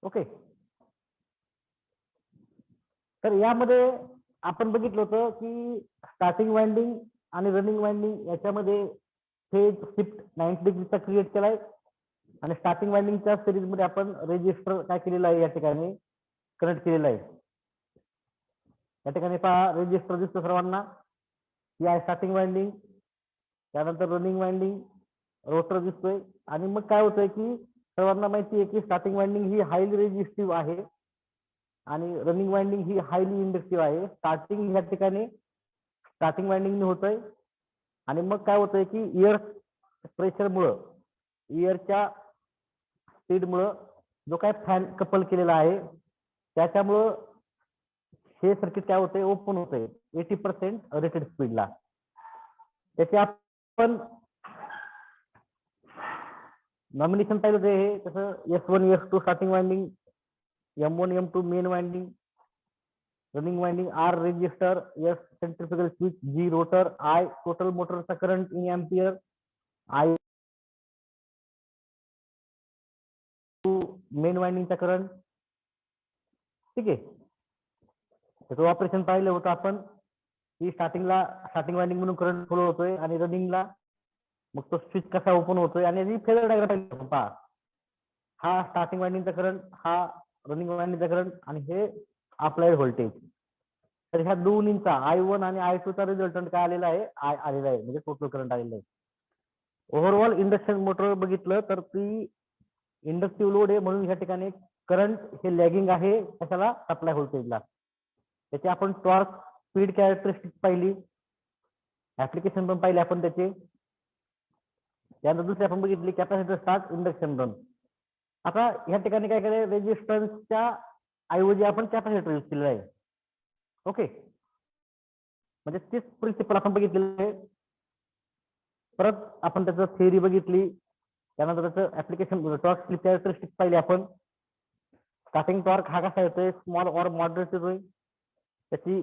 Okay. तर यामध्ये आपण बघितलं होतं की स्टार्टिंग वाइंडिंग आणि रनिंग वाइंडिंग याच्यामध्ये फेज शिफ्ट 90 डिग्रीचा क्रिएट केलाय आणि स्टार्टिंग वाइंडिंगच्या सिरीज मध्ये आपण रेजिस्टर काय केलेलं आहे या ठिकाणी कनेक्ट केलेलं आहे. या ठिकाणी पहा रेजिस्टर दिसतो सर्वांना. ही आहे स्टार्टिंग वाइंडिंग, त्यानंतर रनिंग वाइंडिंग, रोटर दिसतोय आणि मग काय होतंय की सर्वांना माहिती आहे की स्टार्टिंग वाइंडिंग ही हायली रेजिस्टिव्ह आहे आणि रनिंग वाइंडिंग ही हायली इंडक्टिव्ह आहे. स्टार्टिंग या ठिकाणी स्टार्टिंग वाइंडिंग होतंय आणि मग काय होतंय की एअर प्रेशरमुळं एअरच्या स्पीडमुळं जो काय फॅन कपल केलेला आहे त्याच्यामुळं हे सर्किट काय होतंय ओपन होतंय 80% रेटेड स्पीडला. त्याचे आपण नॉमिनेशन पाहिलं ते हे तसं S1 S2 starting winding, M1 M2 main winding, running winding, R resistor, S centrifugal switch, G rotor, I total मोटरचा current in ampere, I main वाइंडिंगचा करंट. ठीक आहे. त्याचं ऑपरेशन पाहिलं होतं आपण की स्टार्टिंग वाइंडिंग म्हणून करंट फ्लो होतोय आणि रनिंगला मग तो स्विच कसा ओपन होतोय आणि फेजर डायग्राम पाहिलं पहा. हा स्टार्टिंग वाइंडिंगचा करंट, हा रनिंग वाइंडिंगचा करंट आणि हे अप्लाइड व्होल्टेज. तर ह्या दोन्हींचा I1 आणि I2 चा रिझल्टंट काय आलेला आहे I आलेला आहे म्हणजे टोटल करंट आलेला आहे. ओव्हरऑल इंडक्शन मोटर बघितलं तर ती इंडक्टिव्ह लोड आहे म्हणून ह्या ठिकाणी करंट हे लॅगिंग आहे कशाला सप्लाय व्होल्टेजला. त्याचे आपण टॉर्क स्पीड कॅरेक्टरिस्टिक पाहिली, ऍप्लिकेशन पण पाहिले आपण त्याचे. त्यानंतर दुसरी आपण बघितली कॅपॅसिटर स्टार्ट इंडक्शन रन. आता ह्या ठिकाणी काय केलंय रेजिस्टन्सच्या ऐवजी आपण कॅपॅसिटर यूज केलेला आहे. ओके. म्हणजे तेच प्रिन्सिपल आपण बघितलेलं आहे. परत आपण त्याचं थिअरी बघितली, त्यानंतर त्याचं ऍप्लिकेशन टॉर्क स्लिप कॅरेक्टरिस्टिक पाहिली आपण. स्टार्टिंग टॉर्क हा कसा येतोय स्मॉल ऑर मॉडरेट येतोय. त्याची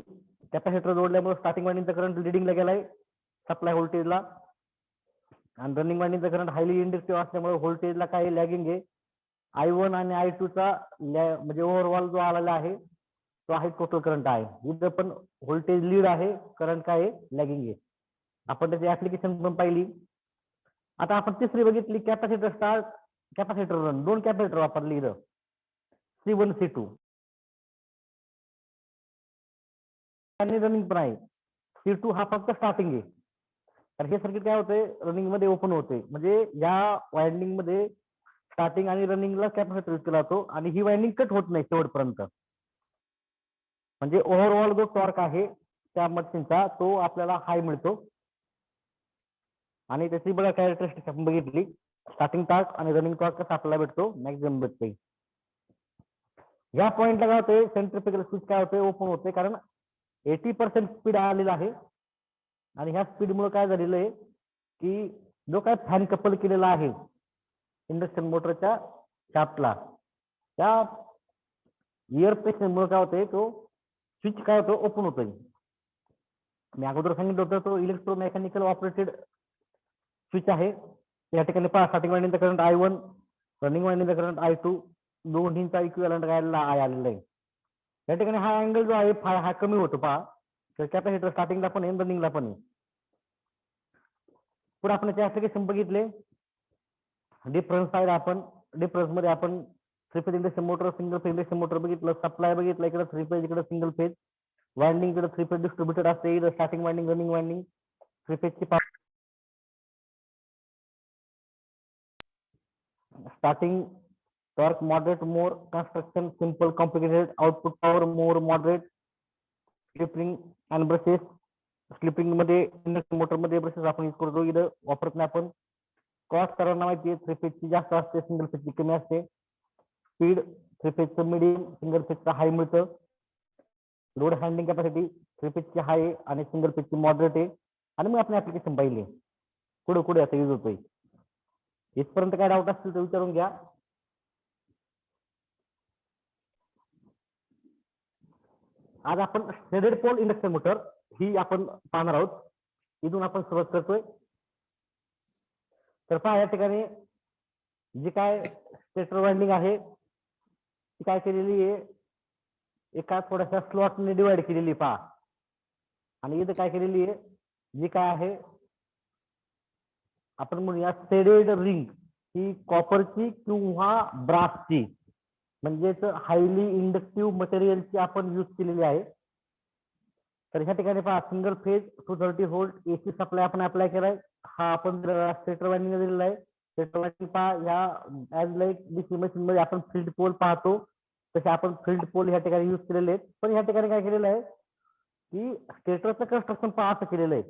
कॅपॅसिटर जोडल्यामुळे स्टार्टिंग वाइंडिंगचा करंट लिडिंगला गेलाय सप्लाय व्होल्टेजला आणि रनिंग वाइंडिंगचा करंट हायली इंडक्टिव्ह असल्यामुळे व्होल्टेजला काही लॅगिंग आहे. I1 आणि I2 चा म्हणजे ओव्हरऑल जो आलेला आहे तो आहे टोटल करंट आहे. इथं पण व्होल्टेज लीड आहे, करंट काय आहे लॅगिंग आहे. आपण त्याची ऍप्लिकेशन पण पाहिली. आता आपण तिसरी बघितली कॅपॅसिटर स्टार्ट कॅपॅसिटर रन. दोन कॅपॅसिटर वापरली इथं C1 C2 आणि रनिंग पण आहे. C2 हा फक्त स्टार्टिंग आहे. तर हे सर्किट काय होतंय रनिंग मध्ये ओपन होते म्हणजे या वाइंडिंग मध्ये स्टार्टिंग आणि रनिंगला कॅपॅसिटर यूज केला जातो आणि ही वाइंडिंग कट होत नाही शेवटपर्यंत. म्हणजे ओव्हरऑल जो टॉर्क आहे त्या मशीनचा तो आपल्याला हाय मिळतो. आणि त्याची बघा कॅरेक्टरिस्टिक आपण बघितली स्टार्टिंग टॉर्क आणि रनिंग टॉर्क कसा आपल्याला भेटतो मॅक्झिमम भेटते. या पॉइंटला काय होते सेंट्रिफ्युगल स्विच काय होते ओपन होते कारण 80% स्पीड आलेला आहे आणि ह्या स्पीडमुळे काय झालेलं आहे की जो काय फॅन कपल केलेला आहे इंडक्शन मोटरच्या शाफ्टला त्या एअर प्रेशरमुळे काय होतंय तो स्विच काय होतो ओपन होतोय. मी अगोदर सांगितलं होतं तो इलेक्ट्रोमेकॅनिकल ऑपरेटेड स्विच आहे. या ठिकाणी पहा स्टार्टिंग वाइंडिंगचा करंट I1, रनिंग वाइंडिंगचा करंट I2 दोन्हींचा इक्विव्हॅलंट गायला I आलेला आहे. या ठिकाणी हा अँगल जो आहे हा कमी होतो पहा. तर कॅपॅसिटर स्टार्टिंगला पण आहे रनिंगला पण आहे. पुढे आपण याचे ऍप्लिकेशन बघितले. डिफरन्स पाहिला आपण. डिफरन्स मध्ये आपण three phase induction motor, single phase induction motor बघितलं, सप्लाय बघितलं, इकडे थ्री फेज इकडे सिंगल फेज, वाइंडिंग इकडे थ्री फेज डिस्ट्रीब्युटेड असते, इकडे starting winding running winding, three फेजची starting torque moderate more, construction simple complicated, output power more moderate, slipping and brushes. Slipping मध्ये induction motor मध्ये brushes आपण use करतो, इथं वापरत नाही आपण. कॉस्ट सर्वांना माहिती आहे थ्री फेजची जास्त असते, सिंगल फेजची कमी असते. स्पीड थ्री फेजचं मिडियम, सिंगल फेजचं हाय मिळतं. लोड हँडलिंग कॅपॅसिटी थ्री फेजची हाय आहे आणि सिंगल फेजची मॉडरेट आहे. आणि मग आपण ऍप्लिकेशन पाहिले पुढे पुढे आता यूज होतोय. इथपर्यंत काय डाऊट असतील तर विचारून घ्या. आज आपण थ्रेडेड पोल इंडक्शन मोटर ही आपण पाहणार आहोत. इथून आपण सुरुवात करतोय. तर पहा या ठिकाणी जे काय स्टेटर वाइंडिंग आहे ती काय केलेली आहे, एका थोड्याशा स्लॉटने डिवाइड केलेली पहा. आणि इथं काय केलेली आहे, जी काय आहे आपण म्हणूया शेडेड रिंग, ही कॉपरची किंवा ब्रासची म्हणजेच हायली इंडक्टिव्ह मटेरियलची आपण यूज केलेली आहे. तर ह्या ठिकाणी पहा single phase 230 volt AC supply आपण अप्लाय केलाय. हा आपण स्टेटर वायंडिंग दिलेला आहे. स्टेटर वायंडिंग पहा या ऍज लाईक डीसी मशीन मध्ये आपण फील्ड पोल पाहतो तसे आपण फील्ड पोल ह्या ठिकाणी यूज केलेले आहेत. पण ह्या ठिकाणी काय केलेलं आहे की स्टेटरचं कन्स्ट्रक्शन पहा असं केलेलं आहे.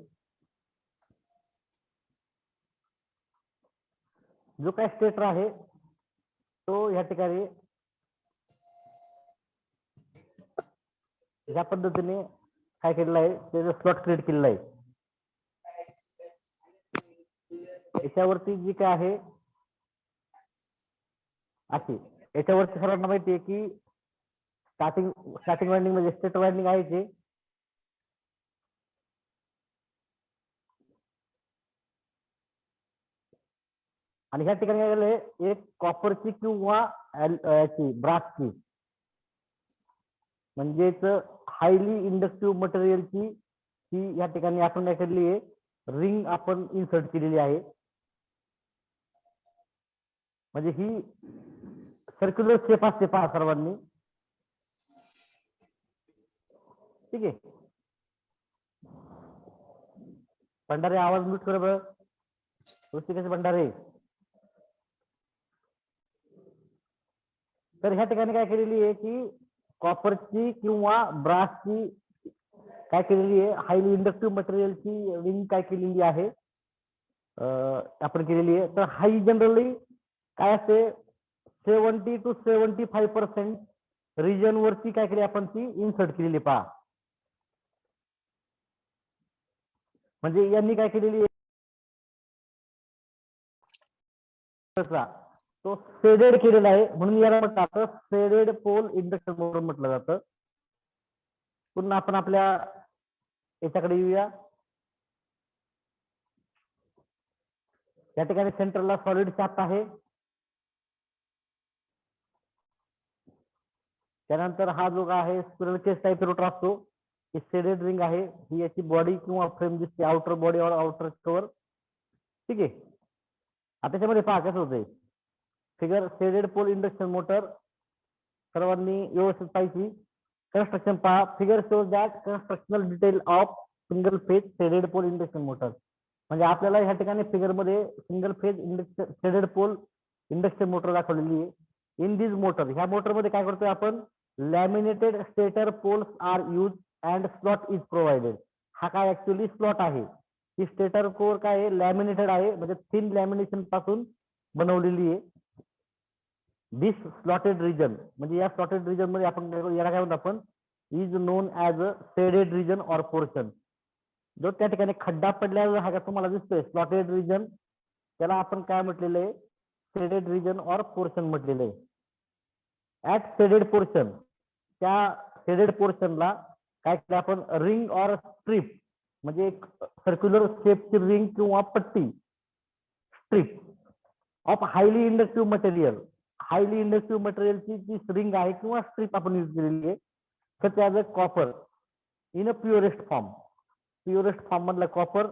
जो काय स्टेटर आहे तो ह्या ठिकाणी ह्या पद्धतीने काय केलेलं आहे, त्याचं स्लॉट क्रिएट केलेलं आहे. याच्यावरती जी काय आहे अशी, याच्यावरती सर्वांना माहिती आहे की स्टार्टिंग वायंडिंग म्हणजे स्टेटर वायंडिंग आहे ते आणि ह्या ठिकाणी काय झालंय, एक कॉपरची किंवा याची ब्रासची म्हणजेच हायली इंडक्टिव्ह मटेरियलची ही या ठिकाणी आपण काय केलेली आहे, रिंग आपण इन्सर्ट केलेली आहे. म्हणजे ही सर्क्युलर शेप असते पहा सर्वांनी, ठीक आहे. भंडारे आवाज म्यूट कर बरं, ऋषिकेश भंडारे. तर ह्या ठिकाणी काय केलेली आहे की कॉपरची किंवा ब्रासची काय केलेली आहे, हायली इंडक्टिव्ह मटेरियलची रिंग काय केलेली आहे आपण केलेली आहे. तर हाई जनरली काय असते 70 to 75% रिजन वरती काय केली आपण ती इन्सर्ट केलेली पहा. म्हणजे यांनी काय केलेली आहे तो शेडेड केलेला आहे म्हणून याला म्हटलं जातं शेडेड पोल इंडक्शन मोटर म्हटलं जातं. पुन्हा आपण आपल्या याच्याकडे येऊया. या ठिकाणी सेंटरला सॉलिड शाफ्ट आहे. त्यानंतर हा जो आहे स्पिरल केस टाईप रोटर असतो, ही शेडेड रिंग आहे. ही याची बॉडी किंवा फ्रेम दिसते, outer body or outer cover, ठीक आहे. आता त्याच्यामध्ये पहा कसं होतंय figure shaded pole induction motor सर्वांनी व्यवस्थित पाहिजे. कंस्ट्रक्शन पहा, figure shows that constructional detail of single phase shaded pole induction motor. म्हणजे आपल्याला ह्या ठिकाणी फिगर मध्ये single phase induction shaded pole induction motor दाखवलेली आहे. इन दिस मोटर, ह्या मोटर मध्ये काय करतोय आपण, laminated stator poles are use and slot is provided. हा काय ऍक्च्युअली स्लॉट आहे. ही स्टेटर कोर काय आहे, लॅमिनेटेड आहे म्हणजे थिन लॅमिनेशन पासून बनवलेली आहे. दिस स्लॉटेड रिजन म्हणजे या स्लॉटेड रिजन मध्ये आपण याला काय म्हणतो आपण, is known as a shaded region or portion. जो त्या ठिकाणी खड्डा पडलेला हा का तुम्हाला दिसतोय स्लॉटेड रिजन, त्याला आपण काय म्हटलेलं आहे, शेडेड रिजन ऑर पोर्शन म्हटलेलं आहे. ऍट शेडेड पोर्शन, त्या शेडेड पोर्शनला काय केलं आपण, रिंग ऑर स्ट्रीप म्हणजे एक सर्क्युलर शेपची रिंग किंवा पट्टी strip of highly inductive material, highly inductive मटेरियलची जी रिंग आहे किंवा स्ट्रीप आपण यूज केलेली आहे, such as a copper in a purest form. Purest form मधला कॉपर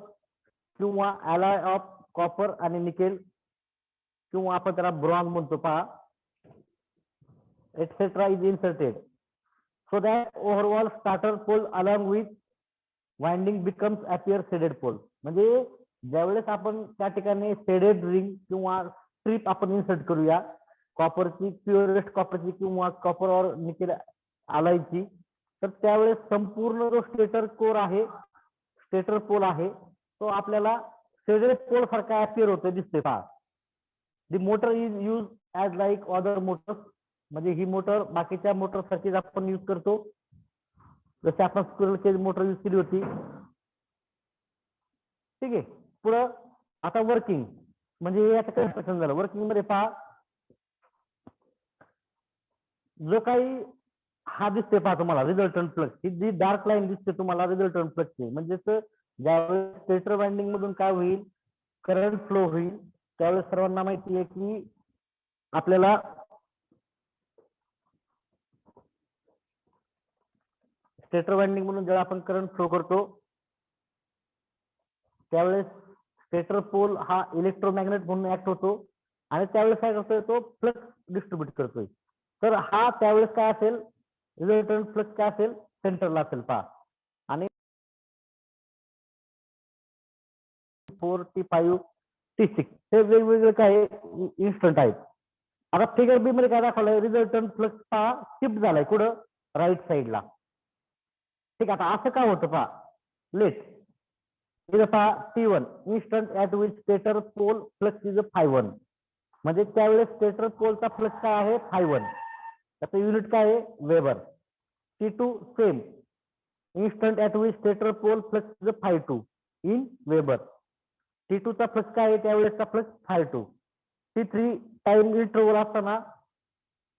किंवा अलाय ऑफ कॉपर आणि निकेल किंवा आपण त्याला ब्रॉन्झ म्हणतो पहा, etcetera is inserted so that overall starter pole along with winding becomes appear shaded pole. म्हणजे ज्यावेळेस आपण त्या ठिकाणी शेडेड रिंग किंवा स्ट्रीप आपण इन्सर्ट करूया कॉपरची, प्युरेस्ट कॉपरची किंवा कॉपर और निकेल आलायची, तर त्यावेळेस संपूर्ण जो स्टेटर कोर आहे, स्टेटर पोल आहे, तो आपल्याला शेडेड पोल सारखा अपियर होतो दिसते पहा. The motor is use as like other motors. म्हणजे ही मोटर बाकीच्या मोटर सारखीच आपण यूज करतो, जसे आपण स्क्विरल केज मोटर यूज केली होती, ठीक आहे. पुढं आता वर्किंग म्हणजे याचं कन्स्ट्रक्शन झालं. वर्किंग मध्ये पहा, जो काही हा दिसते पहा तुम्हाला रिझल्टंट फ्लक्स, ही जी डार्क लाईन दिसते तुम्हाला रिझल्टंट फ्लक्सची, म्हणजेच ज्यावेळेस स्टेटर वाइंडिंग मधून काय होईल, करंट फ्लो होईल, त्यावेळेस सर्वांना माहिती आहे की आपल्याला स्टेटर वाइंडिंग म्हणून जेव्हा आपण करंट फ्लो करतो त्यावेळेस स्टेटर पोल हा इलेक्ट्रोमॅग्नेट म्हणून ऍक्ट होतो आणि त्यावेळेस काय करतोय तो फ्लक्स डिस्ट्रीब्यूट करतोय. तर हा त्यावेळेस काय असेल रिझल्टंट फ्लक्स काय असेल सेंटरला असेल पहा. आणि 4 T5 T6 हे वेगवेगळे काय इन्स्टंट आहेत. आता फिगर बी मध्ये काय दाखवलंय रिझल्टंट फ्लक्स पहा शिफ्ट झालाय कुठं राईट साईडला. ठीक आहे. आता असं का होतं पहा लेट इथं पहा T1 instant at which stator pole flux is ∅1 म्हणजे त्यावेळेस स्टेटर पोलचा फ्लक्स काय आहे ∅1 त्याचं युनिट काय आहे weber. T2 same instant at which stator pole flux is ∅2 in weber. T2 चा फ्लक्स काय आहे त्यावेळेसचा फ्लक्स ∅2. T3 टाइम इंटरव्हल असताना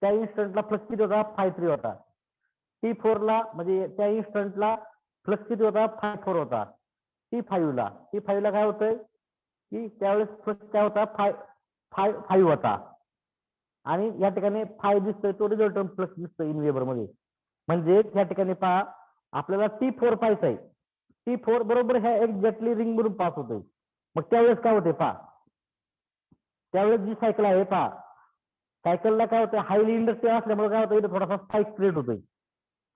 त्या इन्स्टंटला फ्लक्स किती होता ∅3 होता. T4 ला म्हणजे त्या इन्स्टंटला फ्लक्स किती होता ∅4 होता. T5 ला काय होतंय की त्यावेळेस फ्लक्स काय होता ∅5 होता आणि या ठिकाणी ∅ दिसतोय तो रिझल्टंट फ्लक्स दिसतोय इन वेबर मध्ये. म्हणजे या ठिकाणी पहा आपल्याला T4 पाहायचं आहे. T4 बरोबर ह्या एक्झॅक्टली रिंग मधून पास होतोय. मग त्यावेळेस काय होते पहा त्यावेळेस जी सायकल आहे पहा सायकलला काय होतं हायली इंडक्टिव्ह असल्यामुळे काय होतं इथे थोडासा स्पाइक क्रिएट होतोय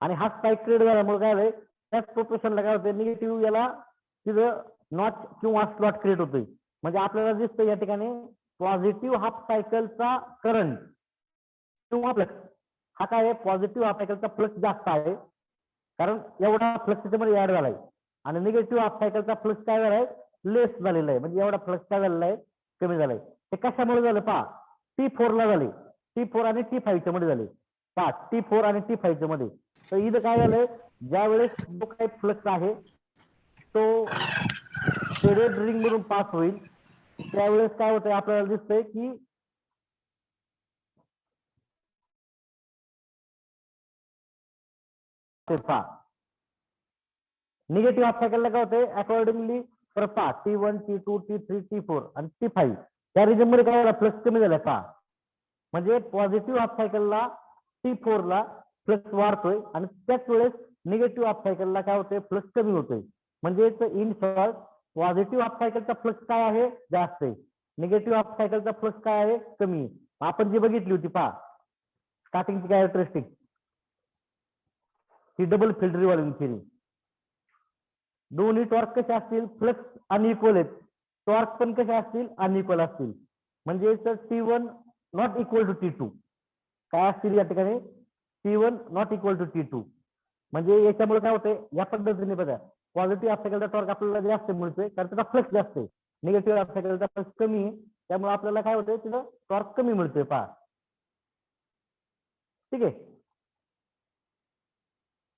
आणि हा स्पाइक क्रिएट झाल्यामुळे काय होतंय त्याच प्रोपोर्शनला काय होतंय निगेटिव्ह याला तिथं नॉच किंवा स्लॉट क्रिएट होतोय. म्हणजे आपल्याला दिसतं या ठिकाणी पॉझिटिव्ह हाफ सायकलचा करंट किंवा फ्लक्स हा काय आहे पॉझिटिव्ह हाफ सायकलचा फ्लक्स जास्त आहे कारण एवढा फ्लक्स त्याच्यामध्ये ऍड झालाय आणि निगेटिव्ह हाफ सायकलचा फ्लक्स काय झालाय लेस झालेला आहे म्हणजे एवढा फ्लक्स काय झालेला आहे कमी झालाय. ते कशामुळे झालं पहा T4 ला झाले T4 आणि T5 च्या मध्ये झाले पहा T4 आणि T5 च्या मध्ये. तर इथं काय झालंय ज्या वेळेस जो काही फ्लक्स आहे तो शेडेड रिंग मधून पास होईल त्यावेळेस काय होतंय आपल्याला दिसतंय की पहा निगेटिव्ह हाफ सायकलला काय होतंय अकॉर्डिंगली तर पहा T1 T2 T3 T4 आणि T5 त्या रिजन मध्ये काय झाला फ्लक्स कमी झाला पहा. म्हणजे पॉझिटिव्ह हाफ सायकलला T4 ला फ्लक्स वाढतोय आणि त्याच वेळेस निगेटिव्ह हाफ सायकलला काय होतंय फ्लक्स कमी होतोय. म्हणजे इन शॉर्ट पॉझिटिव्ह हाफ सायकलचा फ्लक्स काय आहे जास्त आहे निगेटिव्ह हाफ सायकलचा फ्लक्स काय आहे कमी आहे. आपण जी बघितली होती पहा स्टार्टिंगची कॅरेक्टरिस्टिक ही डबल फील्ड रिव्हॉल्विंग थिअरी. दोन्ही टॉर्क कसे असतील फ्लक्स अनइक्वल आहेत टॉर्क पण कसे असतील अनइक्वल असतील. म्हणजे T1 not equal to T2 काय असतील या ठिकाणी T1 not equal to T2. म्हणजे याच्यामुळे काय होतंय या पद्धतीने बघा पॉझिटिव्ह हाफ सायकलचा टॉर्क आपल्याला जास्त मिळतोय कारण त्याचा फ्लक्स जास्त आहे निगेटिव्ह हाफ सायकलचा फ्लक्स कमी आहे त्यामुळे आपल्याला काय होतंय तिथं टॉर्क कमी मिळतोय पहा. ठीक आहे.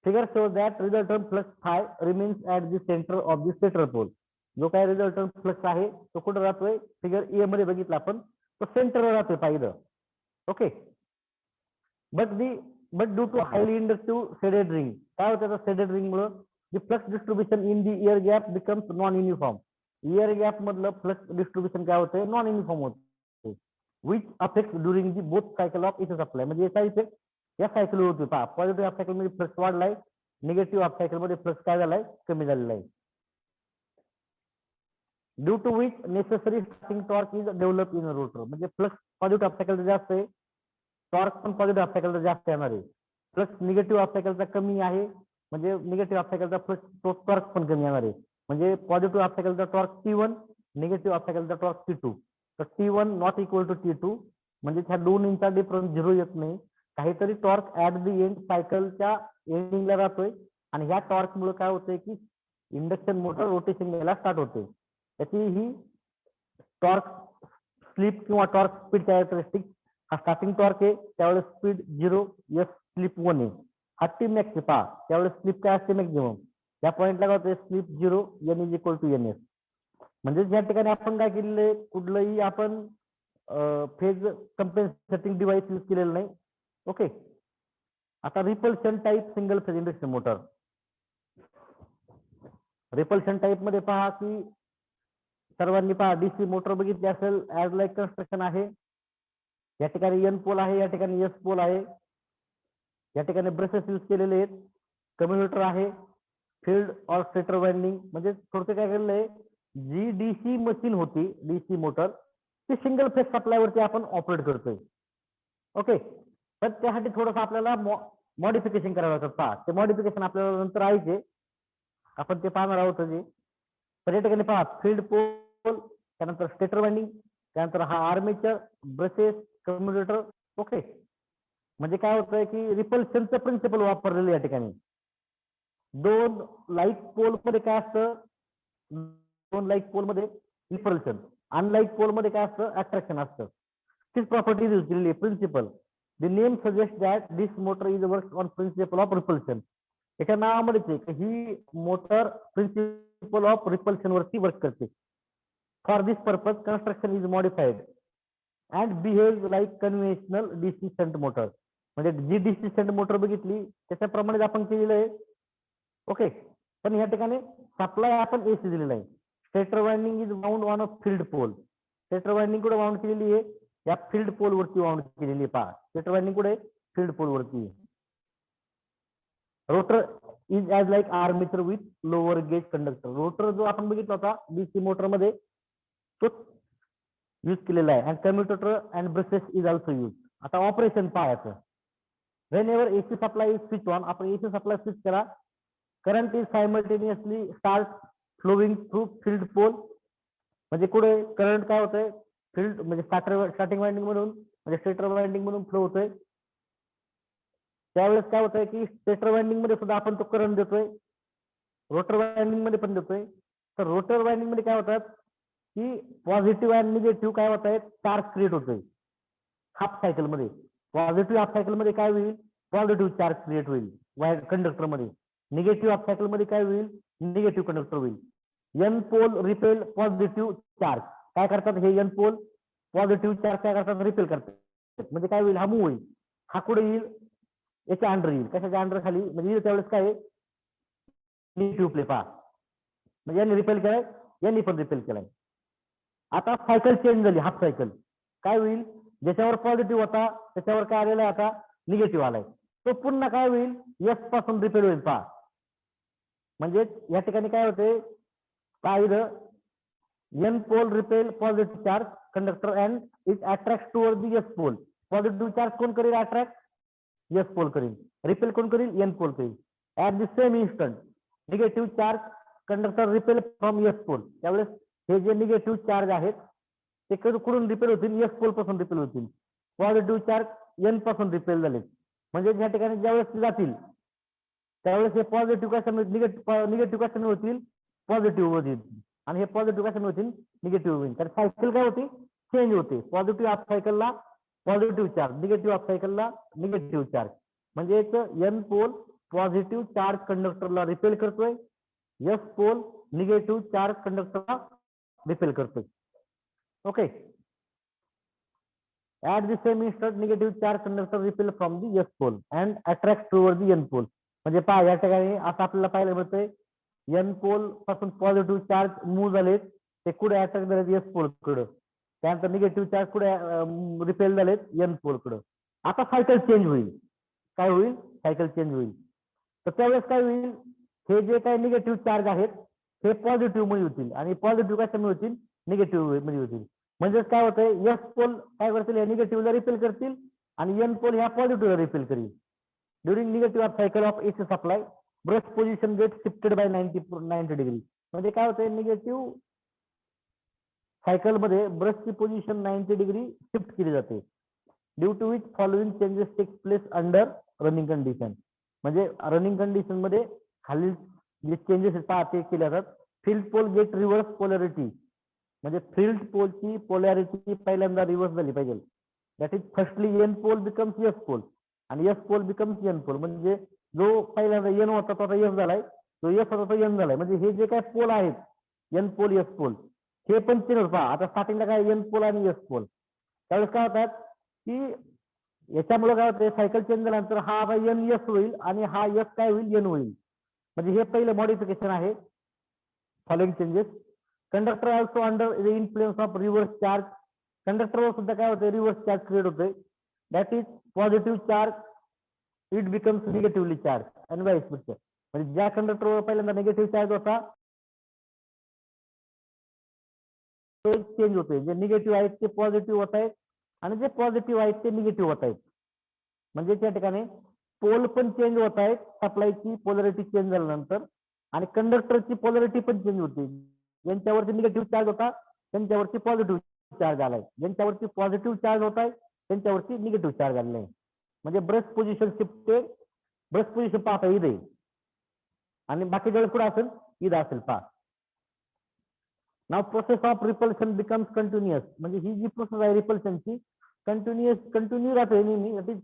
Figure shows that resultant flux phi remains at the center of the stator pole. जो काय रिझल्टंट फ्लक्स आहे तो कुठे राहतोय फिगर ए मध्ये बघितला आपण तो सेंटरला राहतोय पाहिलं. Okay. But due to highly inductive shaded ring काय होतं शेडेड रिंग मुळे the flux distribution in the air gap becomes non uniform. Air gap मधलं फ्लक्स डिस्ट्रीब्युशन काय होतंय नॉन युनिफॉर्म होतं which affects during the both cycle of its supply. म्हणजे याचा effect या सायकल होतो पहा पॉझिटिव्ह हाफ सायकल मध्ये फ्लक्स वाढलाय निगेटिव्ह हाफ सायकल मध्ये फ्लक्स काय झालाय कमी झालेला आहे. Due to which necessary starting torque is develop in rotor. म्हणजे फ्लक्स पॉझिटिव्ह हाफ सायकल जास्त आहे टॉर्क पण पॉझिटिव्ह हाफ सायकल जास्त येणार आहे. फ्लक्स निगेटिव्ह हाफ सायकलचा कमी आहे म्हणजे निगेटिव्ह हाफ सायकलचा फ्लक्स टॉर्क पण कमी येणार आहे. म्हणजे पॉझिटिव्ह हाफ सायकलचा टॉर्क T1 निगेटिव्ह हाफ सायकलचा टॉर्क T2. तर T1 not equal to T2 म्हणजे ह्या दोन्हींचा डिफरन्स 0 येत नाही काहीतरी टॉर्क ऍट द एंड सायकलच्या एंडिंगला राहतोय आणि ह्या टॉर्क मुळे काय होतंय की इंडक्शन मोटर रोटेशन यायला स्टार्ट होते. त्याची ही टॉर्क स्लिप किंवा टॉर्क स्पीड कॅरेक्टरिस्टिक हा स्टार्टिंग टॉर्क आहे त्यावेळेस स्पीड 0 एस स्लिप 1 आहे. हा टी मॅक्स पहा त्यावेळेस स्लिप काय असते मॅक्झिमम या पॉईंटला काय होते slip 0 N is equal to N S. म्हणजे ज्या ठिकाणी आपण काय केलेलं कुठलंही आपण फेज कंपेन्सेटिंग डिव्हाइस यूज केलेलं नाही. ओके. आता repulsion type single phase induction motor repulsion type मध्ये पहा की सर्वांनी पहा डीसी मोटर बघितली असेल ऍज लाईक कन्स्ट्रक्शन आहे. या ठिकाणी एन पोल आहे या ठिकाणी एस पोल आहे या ठिकाणी ब्रशेस यूज केलेले आहेत कम्युटेटर आहे, फील्ड और स्टेटर वाइंडिंग, म्हणजे थोडक्यात काय केलेलं आहे, जी डीसी मशीन होती, डीसी मोटर, ती सिंगल फेज सप्लाय वरती आपण ऑपरेट करतोय. ओके, पण त्यासाठी थोडंसं आपल्याला मॉडिफिकेशन करावं लागतं. पहा, ते मॉडिफिकेशन आपल्याला नंतर आहे, आपण ते पाहणार आहोत. जे तर या ठिकाणी पहा, फील्ड पोल, त्यानंतर स्टेटर वाइंडिंग, त्यानंतर हा आर्मेचर, ब्रशेस, कम्युटेटर. ओके, म्हणजे काय होतंय की रिपल्शनचं प्रिन्सिपल वापरलेलं या ठिकाणी. दोन लाईट पोल मध्ये काय असतं, दोन लाईट पोल मध्ये रिपल्शन, अनलाईट पोल मध्ये काय असतं, अट्रॅक्शन असतं. तीच प्रॉपर्टी यूज केलेली principle. The name suggest that this motor is work on principle of repulsion. याच्या नावामध्येच आहे की ही मोटर प्रिन्सिपल ऑफ रिपल्शन वरती वर्क करते. For this purpose construction is modified and behave like conventional DC shunt motor. म्हणजे जी DC shunt motor बघितली त्याच्याप्रमाणे आपण केलेलं आहे. ओके, पण या ठिकाणी सप्लाय आपण एसी दिलेला आहे. Stator winding is wound on a field pole. Stator winding कुठे वाउंड केलेली आहे, या फील्ड पोल वरती वाउंड केलेली आहे. पहा, स्टेटर वाइंडिंग कुठे, फील्ड पोल वरती. Rotor is as like armature with lower gauge conductor. Rotor जो आपण बघितला होता डीसी मोटर मध्ये तो यूज केलेला आहे. And commutator and brushes is also use. आता ऑपरेशन पाहायचं. Whenever AC supply is switch on, आपण एसी सप्लाय स्विच करा, current is simultaneously start flowing through field pole. म्हणजे कुठे करंट काय होतंय, फील्ड म्हणजे स्टार्टिंग वाइंडिंग म्हणून, म्हणजे स्टेटर वाइंडिंग म्हणून फ्लो होतोय. त्यावेळेस काय होतंय की स्टेटर वाइंडिंग मध्ये सुद्धा आपण तो करंट देतोय, रोटर वाइंडिंग मध्ये पण देतोय. तर रोटर वाइंडिंग मध्ये काय होतात की पॉझिटिव्ह आणि निगेटिव्ह काय होत आहेत, चार्ज क्रिएट होतोय. हाफ सायकल मध्ये पॉझिटिव्ह हाफ सायकल मध्ये काय होईल, पॉझिटिव्ह चार्ज क्रिएट होईल कंडक्टर मध्ये. निगेटिव्ह हाफ सायकल मध्ये काय होईल, निगेटिव्ह कंडक्टर होईल. N pole repel positive charge. काय करतात हे एन पोल, पॉझिटिव्ह चार्ज काय करतात, रिपेल करतात. म्हणजे काय होईल, हा मूव्ह होईल. हा कुठे येईल, याच्या अंडर येईल. कशाच्या अंडर, खाली, म्हणजे त्यावेळेस काय निगेटिव्ह प्ले. पहा, म्हणजे यांनी रिपेल केलाय, यांनी पण रिपेल केलाय. आता सायकल चेंज झाली, हाफ सायकल. काय होईल, ज्याच्यावर पॉझिटिव्ह होता त्याच्यावर काय आलेला आहे, आता निगेटिव्ह आलाय. तो पुन्हा काय होईल, एस पासून रिपेल होईल. पहा, म्हणजे या ठिकाणी काय होते, काय N pole repel positive charge conductor and it attract toward the S pole. Positive charge कोण करेल, अट्रॅक्ट, एस पोल करेल. रिपेल कोण करेल, एन पोल करेल. At the same instant negative charge conductor repel from S pole. त्यावेळेस हे जे negative charge आहेत ते कुठून रिपेल होतील, एस पोल पासून रिपेल होतील. पॉझिटिव्ह चार्ज एन पासून रिपेल झाले. म्हणजे या ठिकाणी ज्यावेळेस जातील त्यावेळेस हे पॉझिटिव्ह कशाने, निगेटिव्ह कशाने होतील, पॉझिटिव्ह होतील. आणि हे पॉझिटिव्ह कशाने होतील, निगेटिव्ह होईल. तर सायकल काय होती, चेंज होते. पॉझिटिव्ह हाफ सायकलला पॉझिटिव्ह चार्ज, निगेटिव्ह हाफ सायकलला निगेटिव्ह चार्ज. म्हणजे एन पोल पॉझिटिव्ह चार्ज कंडक्टरला रिपेल करतोय, एस पोल निगेटिव्ह चार्ज कंडक्टरला रिपेल करतोय. Okay, at the same instant negative charge conductor repel from the S pole and attract toward the N pole. म्हणजे पहा, या ठिकाणी असं आपल्याला पाहायला मिळतंय, एन पोल पासून पॉझिटिव्ह चार्ज मूव्ह झालेत, ते कुठे अट्रॅक्ट झालेत, एस पोल कडे. त्यानंतर निगेटिव्ह चार्ज कुठे रिपेल झालेत, एन पोल कडे. आता सायकल चेंज होईल. काय होईल, सायकल चेंज होईल. तर त्यावेळेस काय होईल, हे जे काही निगेटिव्ह चार्ज आहेत हे पॉझिटिव्ह मध्ये होतील आणि पॉझिटिव्ह कशामुळे होतील, निगेटिव्ह मध्ये होतील. म्हणजेच काय होतंय, एस पोल काय करतील, या निगेटिव्हला रिपेल करतील आणि एन पोल ह्या पॉझिटिव्हला रिपेल करील. During negative cycle of AC supply brush position get shifted by 90 degree. म्हणजे काय होतंय, निगेटिव्ह सायकल मध्ये ब्रशची पोझिशन 90 डिग्री शिफ्ट केली जाते. Due to which following changes take place under running condition. म्हणजे रनिंग कंडिशन मध्ये खालील जे चेंजेस ते केले जातात. Field pole get reverse polarity. म्हणजे फील्ड पोलची पोलॅरिटी पहिल्यांदा रिव्हर्स झाली पाहिजे. That is firstly N pole becomes S pole आणि S pole becomes N pole. म्हणजे जो पहिल्यांदा एन होता तो आता एस झालाय, जो एस होता तो एन झालाय. म्हणजे हे जे काय पोल आहेत एन पोल एस पोल हे पण चेंज होत. पहा, आता स्टार्टिंगला काय एन पोल आणि एस पोल. त्यावेळेस काय होतात की याच्यामुळे काय होतं, सायकल चेंज झाल्यानंतर हा एन एस होईल आणि हा एस काय होईल, एन होईल. म्हणजे हे पहिलं मॉडिफिकेशन आहे. Following changes. Conductor also under the influence of reverse charge. कंडक्टरवर सुद्धा काय होतं, रिव्हर्स चार्ज क्रिएट होतोय. That is positive charge it becomes negatively charge आणि वाईस वर्सा. म्हणजे ज्या कंडक्टरवर पहिल्यांदा निगेटिव्ह चार्ज होता तो चेंज होतोय. जे निगेटिव्ह आहेत ते पॉझिटिव्ह होत आहेत आणि जे पॉझिटिव्ह आहेत ते निगेटिव्ह होत आहेत. म्हणजे त्या ठिकाणी पोल पण चेंज होत आहेत सप्लायची पोलॅरिटी चेंज झाल्यानंतर आणि कंडक्टरची पोलॅरिटी पण चेंज होते. ज्यांच्यावरती निगेटिव्ह चार्ज होता त्यांच्यावरती पॉझिटिव्ह चार्ज आलाय. ज्यांच्यावरती पॉझिटिव्ह चार्ज होत आहे त्यांच्यावरती निगेटिव्ह चार्ज आलेला आहे. म्हणजे brush position shift brush position पाहता इथे आहे आणि बाकीच्या वेळेस कुठे असेल इथं असेल पहा. नाव process of repulsion becomes continuous. म्हणजे ही जी प्रोसेस आहे रिपल्शनची कंटिन्यू राहते नेहमी.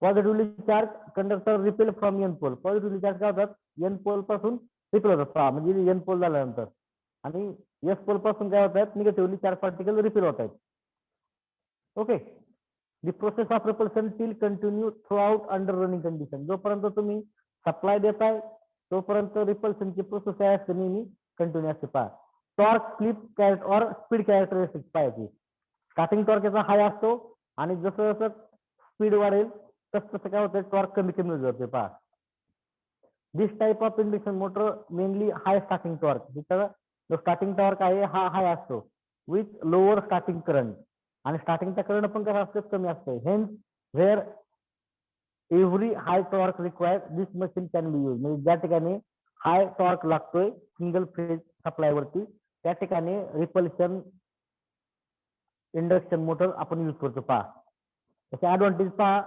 Positively charge conductor repel from N pole. Positively charge काय होतात एन पोल पासून रिपेल होतात पहा. म्हणजे एन पोल झाल्यानंतर आणि एस पोल पासून काय होतात निगेटिव्हली चार्ज पार्टिकल रिपेल होत आहेत. Okay. The process of repulsion till continue through out under running condition. जोपर्यंत तुम्ही सप्लाय देताय तोपर्यंत रिपल्शनची प्रोसेस काय असते नेहमी कंटिन्यू असते पहा. टॉर्क स्लिप और स्पीड कॅरेक्टरिस्टिक पाहायची. स्टार्टिंग टॉर्क याचा हाय असतो आणि जसं जसं स्पीड वाढेल तसं तसं काय होतं टॉर्क कमी कमी जाते पहा. This type of induction motor mainly high starting torque. जो स्टार्टिंग टॉर्क आहे हा हाय असतो विथ लोअर स्टार्टिंग करंट आणि स्टार्टिंगचा करंट पण कसा असतो कमी असतो. Hence where every high torque required this machine can be use. म्हणजे ज्या ठिकाणी हाय टॉर्क लागतोय सिंगल फेज सप्लाय वरती त्या ठिकाणी रिपल्शन इंडक्शन मोटर आपण यूज करतो पहा. त्याचे ऍडव्हान्टेज पहा.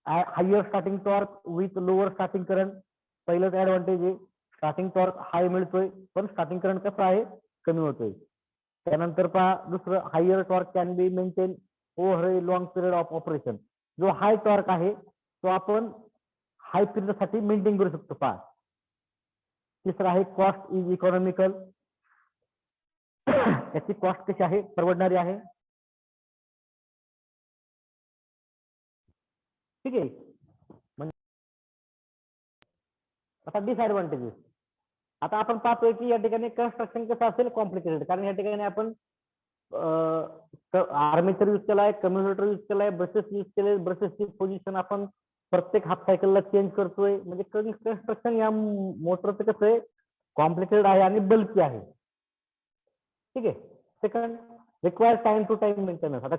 Higher starting torque with lower starting current. पहिलंच ऍडव्हान्टेज आहे स्टार्टिंग टॉर्क हाय मिळतोय पण स्टार्टिंग करंट कसं आहे कमी होतोय. त्यानंतर पहा दुसरं higher torque can be maintain over a long period of operation. जो हाय टॉर्क आहे तो आपण हाय पिरियड साठी मेंटेन करू शकतो पहा. तिसरं आहे कॉस्ट इज इकॉनॉमिकल. त्याची कॉस्ट कशी आहे परवडणारी आहे. ठीक आहे. म्हणजे आता डिसएडव्हान्टेजेस. आता आपण पाहतोय की या ठिकाणी कन्स्ट्रक्शन कसं असेल कॉम्प्लिकेटेड. कारण या ठिकाणी आपण आर्मेचर यूज केलाय कम्युटेटर यूज केलाय ब्रशेस यूज केले. ब्रशेसची पोझिशन आपण प्रत्येक हाफ सायकलला चेंज करतोय. म्हणजे कन्स्ट्रक्शन या मोटरचं कसं आहे कॉम्प्लिकेटेड आहे आणि बल्की आहे. ठीक आहे. Second require time to time maintenance. आता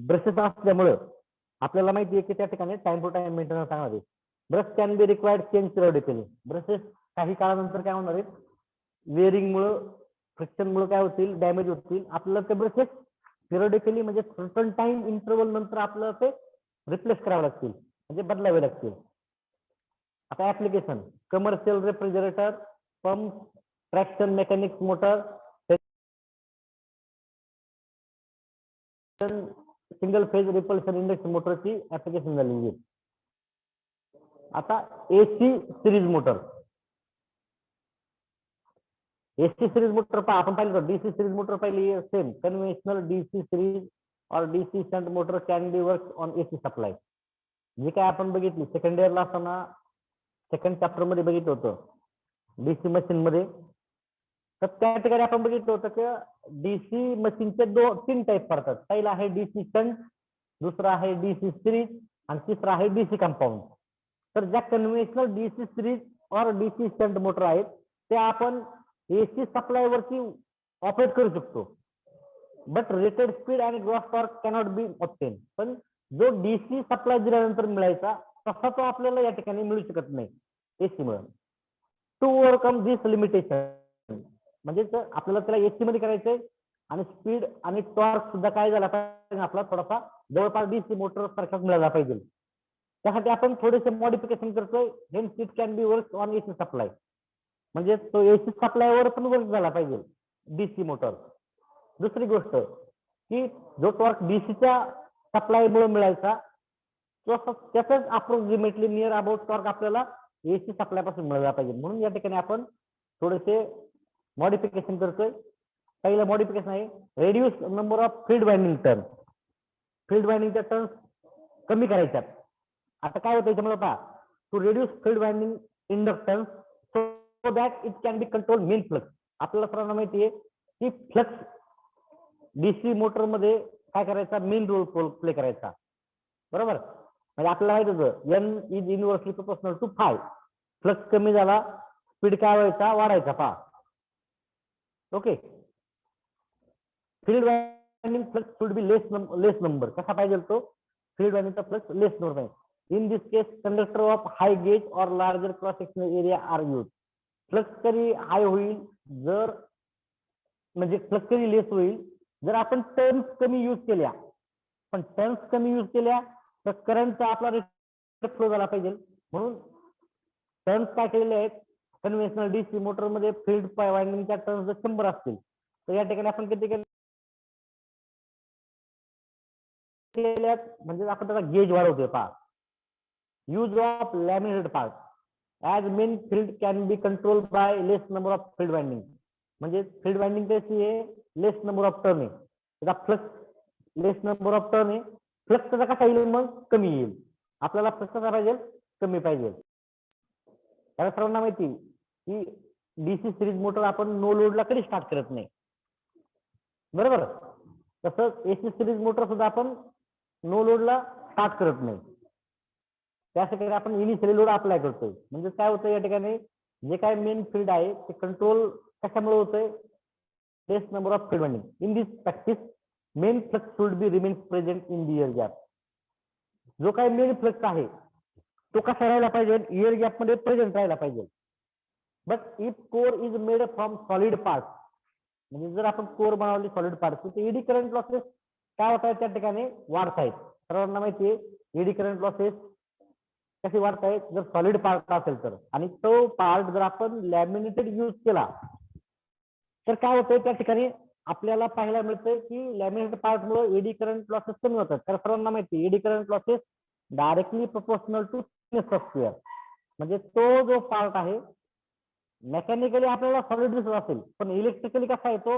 ब्रशेस असल्यामुळे आपल्याला माहिती आहे की त्या ठिकाणी टाइम टू टाइम मेंटेनन्स सांगणार आहे. Brush can be required change periodically. Brushes काही काळानंतर काय होणार आहेत वेअरिंग मुळे फ्रिक्शन मुळे काय होतील डॅमेज होतील. आपल्याला ते ब्रशेस पिरियडिकली म्हणजे सर्टन टाइम इंटरवल नंतर आपल्याला ते रिप्लेस करावे लागतील म्हणजे बदलावे लागतील. आता application commercial refrigerator pump traction mechanics motor single phase repulsion induction मोटरची ऍप्लिकेशन झालेली आहे. आता AC series motor. AC series motor पहा आपण पाहिलं डीसी सिरीज मोटर पाहिली सेम कन्व्हेन्शनल डीसी सिरीज और DC shunt motor can be work on AC supply. जे काय आपण बघितली सेकंड इयरला असताना सेकंड चॅप्टर मध्ये बघितलं होतं डीसी मशीन मध्ये. तर त्या ठिकाणी आपण बघितलं होतं की डीसी मशीनचे तीन टाईप पडतात. पहिला आहे डीसी शंट, दुसरा आहे डीसी सिरीज आणि तिसरा आहे डीसी कंपाऊंड. तर ज्या कन्व्हेन्शनल डीसी सिरीज और डीसी शंट मोटर आहेत ते आपण एसी सप्लाय वरती ऑपरेट करू शकतो. बट रेटेड स्पीड आणि gross torque cannot be obtain. पण जो डीसी सप्लाय दिल्यानंतर मिळायचा तसा तो आपल्याला या ठिकाणी मिळू शकत नाही एसी मुळे. टू ओव्हरकम दिस लिमिटेशन म्हणजे आपल्याला त्याला एसी मध्ये करायचंय आणि स्पीड आणि टॉर्क सुद्धा काय झाला पाहिजे आपला थोडासा जवळपास डीसी मोटर सारखाच मिळाला पाहिजे. त्यासाठी आपण थोडेसे मॉडिफिकेशन करतोय. Hence it can be work on AC supply. म्हणजे तो एसी सप्लायवर पण वर्क झाला पाहिजे डीसी मोटर. दुसरी गोष्ट की जो टॉर्क डीसीच्या सप्लाय मुळे मिळायचा त्याचाच अप्रोक्सिमेटली नियर अबाउट टॉर्क आपल्याला एसी सप्लाय पासून मिळाला पाहिजे. म्हणून या ठिकाणी आपण थोडेसे मॉडिफिकेशन करतोय. पहिलं मॉडिफिकेशन आहे reduce number of field winding turn. Field वाइंडिंगच्या टर्न्स कमी करायच्यात. आता काय होतं याच्यामुळे पहा to reduce field winding inductance so that it can be control main flux. आपल्याला सर्वांना माहिती आहे की फ्लक्स डीसी मोटर मध्ये काय करायचा मेन रोल प्ले करायचा बरोबर. म्हणजे आपल्याला माहित होतं N is inversely proportional to phi. Flux कमी झाला स्पीड काय व्हायचा, वाढायचा पहा. Okay. Field winding flux should be less number. कसा पाहिजे तो फील्ड वाइंडिंगचा फ्लक्स लेस नंबर पाहिजे. In this case conductor of high gauge or larger cross sectional area are use. Flux कधी हाय होईल जर म्हणजे फ्लक्स कधी लेस होईल जर आपण टर्न्स कमी यूज केल्या. पण टर्न्स कमी यूज केल्या तर करंटचा आपला रेट फ्लो झाला पाहिजे. म्हणून टर्न्स काय केलेले आहेत कन्व्हेन्शनल डीसी मोटर मध्ये फील्ड वाइंडिंगच्या टर्न्स जर 100 असतील तर या ठिकाणी आपण किती केल्यात म्हणजे आपण त्याचा गेज वाढवतोय पहा. Use of laminated part as main field can be control by less number of field winding. म्हणजे फील्ड वाइंडिंग कशी आहे लेस नंबर ऑफ टर्न आहे. त्याचा flux less number of turn आहे. फ्लक्स त्याचा कसा येईल मग कमी येईल. आपल्याला फ्लक्स कसा पाहिजे कमी पाहिजे. त्याला सर्वांना माहिती की डीसी सिरीज मोटर आपण नो लोडला कधी स्टार्ट करत नाही बरोबर. तसंच एसी सिरीज मोटर सुद्धा आपण नो लोडला स्टार्ट करत नाही. त्यासाठी आपण इनिशियली लोड अप्लाय करतोय. म्हणजे काय होतं या ठिकाणी जे काय मेन फील्ड आहे ते कंट्रोल कशामुळे होतंय less number of field winding. In this practice main flux should be remain present in the air gap. जो काही मेन फ्लक्स आहे तो कसा राहायला पाहिजे एअर गॅप मध्ये प्रेझेंट राहायला पाहिजे. But if core is made from solid part म्हणजे जर आपण कोर बनवली सॉलिड पार्ट तर एडी करंट लॉसेस काय होत आहेत त्या ठिकाणी वाढत आहेत. सर्वांना माहिती आहे एडी करंट लॉसेस कसे वाढत आहेत जर सॉलिड पार्ट असेल तर. आणि तो पार्ट जर आपण लॅमिनेटेड यूज केला तर काय होतंय त्या ठिकाणी आपल्याला पाहायला मिळतंय की लॅमिनेटेड पार्ट मुळे एडी करंट लॉसेस कमी होतात. तर सर्वांना माहिती eddy current losses directly proportional to thickness of square. म्हणजे तो जो पार्ट आहे मेकॅनिकली आपल्याला सॉलिड दिसत असेल पण इलेक्ट्रिकली कसा आहे तो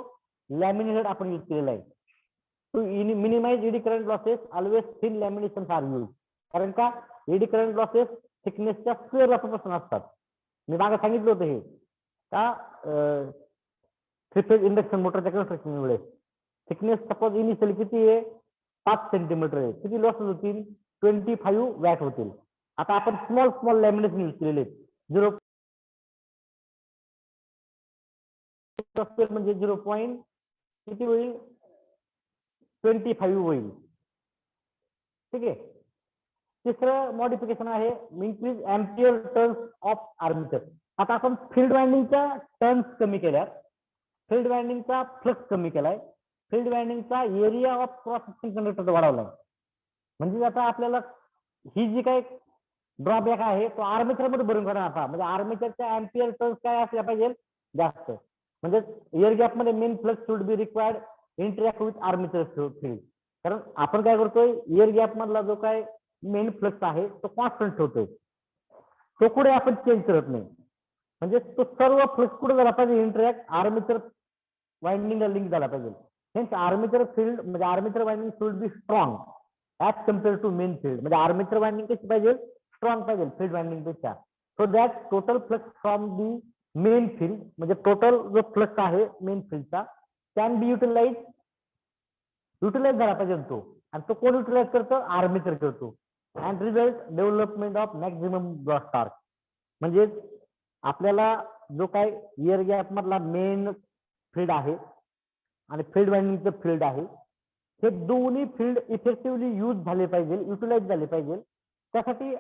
लॅमिनेटेड आपण यूज केलेला आहे. To minimize eddy current losses always thin lamination are use. कारण का एडी करंट लॉसेस थिकनेसच्या स्क्वेअरला प्रोपोर्शनल असतात. मी मागे सांगितलं होतं हे का थ्री फेज इंडक्शन मोटरच्या कन्स्ट्रक्शन वेळेस थिकनेस सपोज इनिशियली किती आहे 5 सेंटीमीटर आहे. किती लॉसेस होतील 25 वॅट होतील. आता आपण स्मॉल लॅमिनेशन यूज केलेले आहेत 0 म्हणजे 0. किती होईल 25 होईल. ठीक आहे. तिसरं मॉडिफिकेशन आहे increase ampere turns of armature. आता आपण फील्ड वाइंडिंगच्या टर्न्स कमी केल्यात. फील्ड वाइंडिंगचा फ्लक्स कमी केलाय. फील्ड वाइंडिंगचा area of cross section conductor वाढवलाय. म्हणजे आता आपल्याला ही जी काही ड्रॉबॅक आहे तो आर्मेचर मध्ये भरून काढणार. म्हणजे आर्मेचरच्या एम्पियर टर्न्स काय असल्या पाहिजे जास्त. म्हणजे एअर गॅप मध्ये main flux should be required interact with armature field. कारण आपण काय करतोय एअर गॅप मधला जो काय मेन फ्लक्स आहे तो कॉन्स्टंट ठेवतोय. तो कुठे आपण चेंज करत नाही. म्हणजे तो सर्व फ्लक्स कुठे झाला पाहिजे इंटरॅक्ट आर्मेचर वाइंडिंगला लिंक झाला पाहिजे. हेन्स आर्मेचर फील्ड म्हणजे armature winding should be strong as compare to main field. म्हणजे आर्मेचर वाइंडिंग कशी पाहिजे स्ट्रॉंग पाहिजे फील्ड वाइंडिंग पेक्षा. So that total flux from the main field म्हणजे टोटल जो फ्लक्स आहे मेन फील्डचा कॅन बी युटिलाइज झाला पाहिजे तो. आणि तो कोण युटिलाइज करतो आर्मेचर करतो. And result development of maximum gross torque. म्हणजे आपल्याला जो काय एअर गॅप मधला मेन फील्ड आहे आणि फील्ड वाइंडिंगचं फील्ड आहे हे दोन्ही फील्ड इफेक्टिव्हली यूज झाले पाहिजे युटिलाइज झाले पाहिजे. त्यासाठी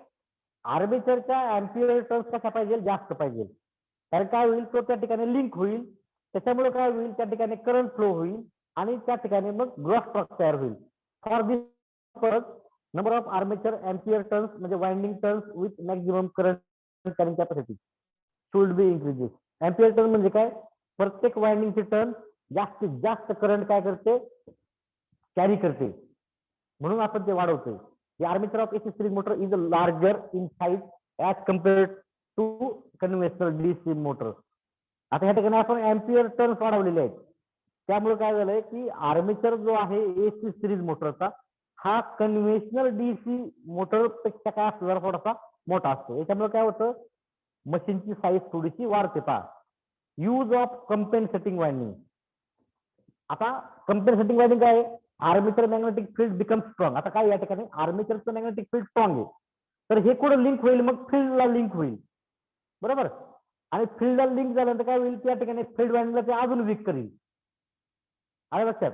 आर्मेचरच्या एम्पियर टर्न्स कशा पाहिजे जास्त पाहिजे. कारण काय होईल तो त्या ठिकाणी लिंक होईल. त्याच्यामुळे काय होईल त्या ठिकाणी करंट फ्लो होईल आणि त्या ठिकाणी मग ग्रॉस टॉर्क तयार होईल. फॉर दिस परत number of armature ampere turns म्हणजे winding turns with maximum current carrying capacity should be increases. Ampere turn म्हणजे काय प्रत्येक वाइंडिंगचे टर्न जास्तीत जास्त करंट काय करते कॅरी करते. म्हणून आपण ते वाढवतोय. The armature of AC series motor is larger in size as compared to conventional DC motor. आता या ठिकाणी आपण एम्पियर टर्न्स वाढवलेले आहेत. त्यामुळे काय झालंय की आर्मेचर जो आहे एसी सिरीज मोटरचा हा कन्व्हेन्शनल डीसी मोटर पेक्षा काय असतो जरा थोडासा मोठा असतो. याच्यामुळे काय होतं मशीनची साईज थोडीशी वाढते. पहा यूज ऑफ कंपेन्सेटिंग वाइंडिंग. आता कंपेन्सेटिंग वाइंडिंग काय आहे armature magnetic field become strong. आता काय या ठिकाणी आर्मेचरचं मॅग्नेटिक फील्ड स्ट्रॉंग आहे, तर हे कुठं लिंक होईल, मग फील्डला लिंक होईल, बरोबर. आणि फील्डला लिंक झाल्यानंतर काय होईल, त्या ठिकाणी फील्ड वाइंडिंगला ते अजून वीक करील. आलं लक्षात.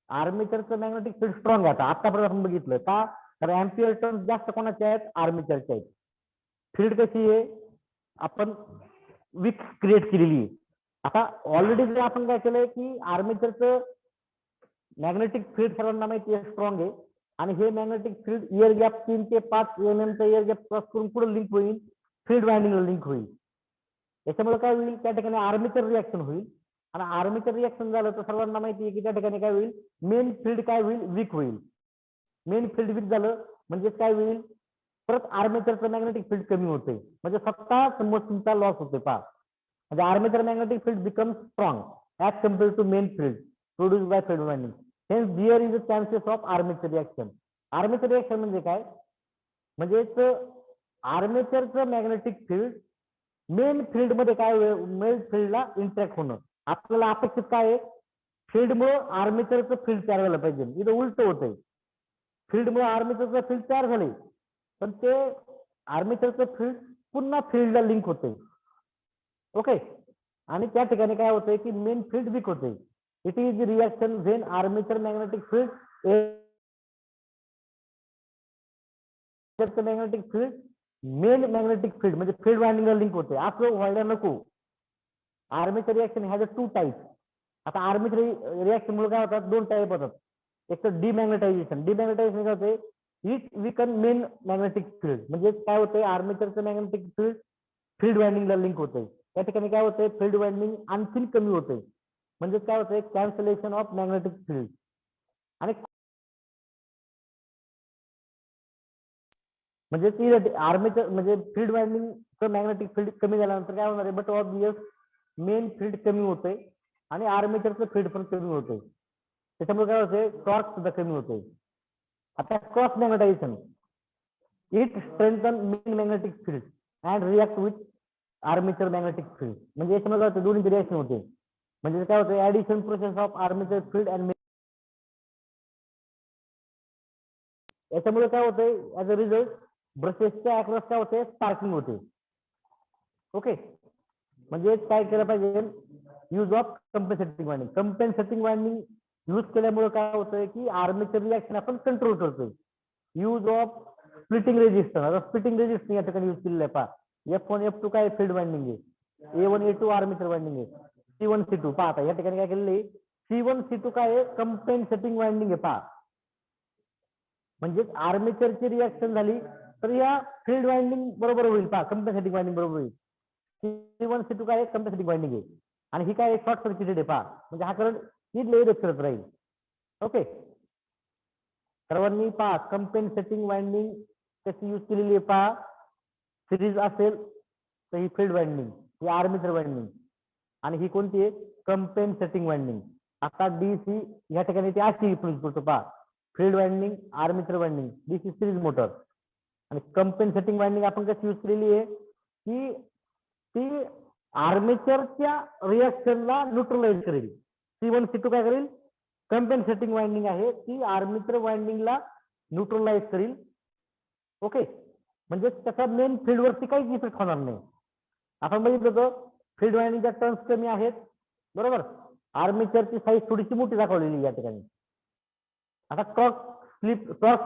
आर्मेचरचं मॅग्नेटिक फील्ड स्ट्रॉंग आहे. आता आतापर्यंत आपण बघितलं का, तर अँपियर टर्न्स जास्त कोणाचे आहेत, आर्मेचरचे आहेत. फील्ड कशी आहे, आपण वीक क्रिएट केलेली आहे. आता ऑलरेडी जर आपण काय केलंय की आर्मेचरचं मॅग्नेटिक फील्ड सर्वांना माहिती आहे स्ट्रॉंग आहे, आणि हे मॅग्नेटिक फील्ड इयर गॅप 3 ते 5 mm चा इयर गॅप क्रॉस करून पुढे लिंक होईल, फील्ड वाइंडिंगला लिंक होईल. याच्यामुळे काय होईल, त्या ठिकाणी आर्मेचर रिएक्शन होईल, आणि आर्मेचर रिएक्शन झालं तर सर्वांना माहिती आहे की त्या ठिकाणी काय होईल, मेन फील्ड काय होईल, वीक होईल. मेन फील्ड वीक झालं म्हणजे काय होईल, परत आर्मेचरचं मॅग्नेटिक फील्ड कमी होते, म्हणजे स्वतः मोशनचा लॉस होते. पहा, म्हणजे armature magnetic field become strong as compare to main field produce by field winding. Hence there is a chances of armature reaction. Armature reaction म्हणजे काय, म्हणजे आर्मेचरचं मॅग्नेटिक फील्ड मेन फील्ड मध्ये काय, मेन फील्डला इंटरॅक्ट होणं. आपल्याला अपेक्षित काय आहे, फील्डमुळे आर्मेचरचं फील्ड तयार झालं पाहिजे. इथं उलट होतंय, फील्डमुळे आर्मेचरचं फील्ड तयार झाले, पण ते आर्मेचरचं फील्ड पुन्हा फील्डला लिंक होते. ओके, आणि त्या ठिकाणी काय होतंय की मेन फील्ड वीक होते. It is reaction when armature magnetic field magnetic field main magnetic field म्हणजे फील्ड वाइंडिंगला लिंक होते. असं व्हायला नको. Armature reaction has a 2 type. आता आर्मेचर रिएक्शन मुळे काय होतात, 2 टाइप होतात. एक तर डिमॅग्नेटायझेशन. डिमॅग्नेटायझेशन काय होते, इट विकन मेन मॅग्नेटिक फील्ड. म्हणजे काय होतंय, आर्मेचरचं मॅग्नेटिक फील्ड फील्ड वाइंडिंगला लिंक होते. त्या ठिकाणी काय होतंय, फील्ड वाइंडिंग आणखी कमी होते. म्हणजे काय होतंय, कॅन्सलेशन ऑफ मॅग्नेटिक फील्ड. आणि म्हणजे आर्मेचर म्हणजे फील्ड वाइंडिंगचं मॅग्नेटिक फील्ड कमी झाल्यानंतर काय होणार आहे, बट ऑब्वियस मेन फील्ड कमी होते आणि आर्मेचरचं फील्ड पण कमी होते. त्याच्यामुळे काय होते, टॉर्क सुद्धा कमी होते. आता cross magnetisation, it strengthen main magnetic field and react with armature magnetic field. म्हणजे याच्यामध्ये काय होते, दोन्ही रिॲक्शन होते. म्हणजे काय होते, addition process of armature field and याच्यामुळे काय होतंय, ऍज अ रिझल्ट ब्रशेसच्या अक्रॉस काय होते, स्पार्किंग होते. ओके, म्हणजे काय केलं पाहिजे, use of compensating winding. Compensating winding use केल्यामुळे काय होतंय की आर्मेचर रिएक्शन आपण कंट्रोल करतोय. Use of splitting resistance. आता स्प्लिटिंग रेजिस्टन्स या ठिकाणी यूज केलेलं आहे. पहा, F1 F2 काय फील्ड वाइंडिंग आहे, A1 A2 आर्मेचर वाइंडिंग आहे, C1 C2. पहा आता या ठिकाणी काय केलेलं आहे, C1 C2 काय आहे, कंपेन्सेटिंग वाइंडिंग आहे. पहा, म्हणजे आर्मेचरची रिएक्शन झाली तर या फील्ड वाइंडिंग बरोबर होईल. पहा, कंपेन्सेटिंग वाइंडिंग बरोबर होईल. C1 C2 काय कंपेन्सेटिंग वाइंडिंग आहे, आणि ही काय शॉर्ट सर्किटेड आहे. पहा, म्हणजे हा करंट ही लेअर करत राहील. ओके, सर्वांनी पहा कंपेन्सेटिंग वाइंडिंग कशी यूज केलेली आहे. पहा, सिरीज असेल तर ही फील्ड वाइंडिंग, ही आर्मेचर वाइंडिंग, आणि ही कोणती आहे, कंपेन्सेटिंग वाइंडिंग. आता डीसी या ठिकाणी ती अशी यूज करतो. पहा, field winding, armature winding, DC series motor. आणि कंपेन्सेटिंग वाइंडिंग आपण कशी यूज केलेली आहे की ती आर्मेचरच्या रिएक्शनला न्यूट्रलाइज करेल. C1 C2 काय करेल, कंपेन्सेटिंग वाइंडिंग आहे, ती आर्मेचर वाइंडिंगला न्यूट्रलाइज करेल. ओके, म्हणजे त्याचा मेन फील्डवरती काहीच इफेक्ट होणार नाही. आपण बघितलं होतं फील्ड वाइंडिंगच्या टर्न्स कमी आहेत, बरोबर. आर्मेचरची साईज थोडीशी मोठी दाखवलेली या ठिकाणी. आता टॉर्क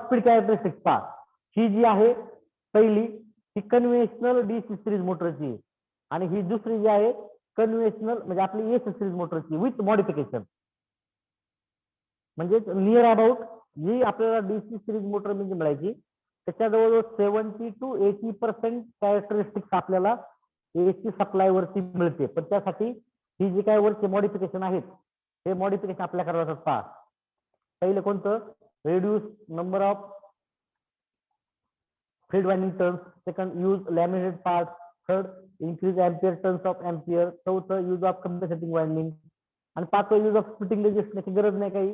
स्पीड कॅरेक्टरिस्टिक्स पहा, ही जी आहे पहिली ही कन्व्हेन्शनल डीसी सिरीज मोटरची, आणि ही दुसरी जी आहे कन्व्हेन्शनल म्हणजे आपली एसी सिरीज मोटरची विथ मॉडिफिकेशन. म्हणजे नियर अबाउट जी आपल्याला डीसी सिरीज मोटर म्हणजे मिळायची त्याच्या जवळजवळ 70 to 80% कॅरेक्टरिस्टिक्स आपल्याला एसी सप्लाय वरती मिळते. पण त्यासाठी ही जी काय वरचे मॉडिफिकेशन आहेत हे मॉडिफिकेशन आपल्या करावं लागतात. पहा, पहिलं कोणतं, reduce number of field winding turns. Second, use laminated parts. Third, increase ampere turns of ampere. चौथं, use of compensating winding. आणि पाचवं, use of splitting resistance. गरज नाही काही,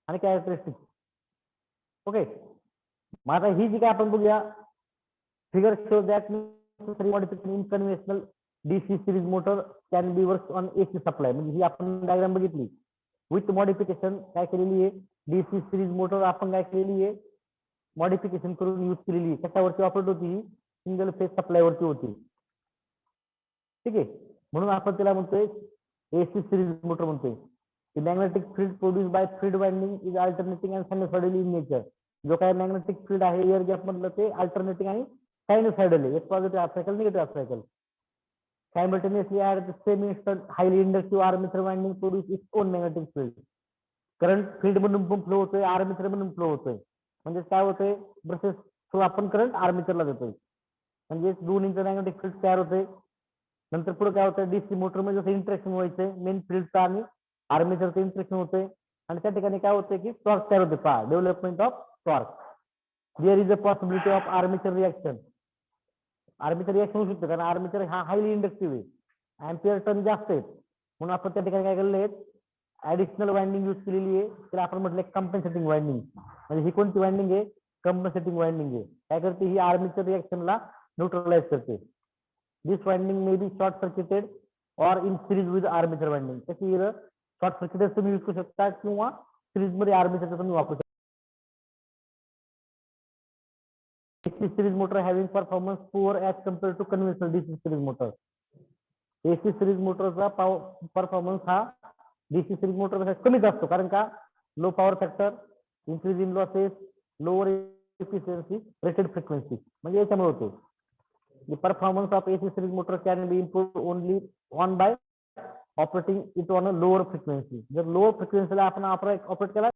आणि कॅरेक्टरिस्टिक. ओके, मग आता ही जी काय आपण बघूया, figure show that modification in conventional DC series motor can be work on AC supply. म्हणजे ही आपण डायग्राम बघितली विथ मॉडिफिकेशन काय केलेली आहे, डीसी सिरीज मोटर आपण काय केलेली आहे, मॉडिफिकेशन करून यूज केलेली आहे. कशावरती ऑपरेट होती, ही सिंगल फेज सप्लाय वरती होती. ठीक आहे, म्हणून आपण त्याला म्हणतोय एसी सिरीज मोटर म्हणतोय. The magnetic field produced by field winding is alternating and sinusoidal in nature. जो काय मॅग्नेटिक फील्ड आहे एअर गॅप मधलं ते अल्टरनेटिंग आणि सायनुसायडल आहे. एक positive half cycle, negative half cycle. Simultaneously at the same instant highly inductive armature winding produce its own magnetic field. Current field मधून पण फ्लो होतोय, आर्मेचर मधून फ्लो होतोय. म्हणजे काय होतंय, ब्रशेस थ्रू आपण करंट आर्मेचरला देतोय, म्हणजे दोन्हीचं मॅग्नेटिक फील्ड तयार होतंय. नंतर पुढे काय होतं, डीसी मोटर मध्ये जसं इंटरेक्शन व्हायचंय मेन फील्डचा आणि आर्मेचरचं इंटरेक्शन होतंय आणि त्या ठिकाणी काय होतंय की टॉर्क तयार होते. पहा, development of torque. There is a possibility of armature reaction. Armature reaction होऊ शकते कारण आर्मेचर हा हायली इंडक्टिव्ह आहे, अँपियर टर्न जास्त आहेत. म्हणून आपण त्या ठिकाणी काय केलेलं आहे, ऍडिशनल वाइंडिंग यूज केलेली आहे. त्याला आपण म्हटलं कम्पेन्सेटिंग वाइंडिंग. म्हणजे ही कोणती वाइंडिंग आहे, कम्पेन्सेटिंग वाइंडिंग आहे. काय करते, ही आर्मेचर रिएक्शनला न्यूट्रलाइज करते. This winding may be short circuited or in series with armature winding. त्याची शॉर्ट सर्किटेड तुम्ही यूज करू शकता किंवा सिरीज मध्ये आर्मेचर तुम्ही वापरू शकता. AC series motor having performance poor as compared to conventional DC series motor. AC series मोटरचा परफॉर्मन्स हा DC series मोटर पेक्षा कमीच असतो. कारण का, low power factor, increase in losses, lower efficiency, rated frequency. म्हणजे याच्यामुळे होते. The performance of AC series motor can be improved only on by operating it on a lower frequency. जर lower फ्रिक्वेन्सीला आपण ऑपरेट केला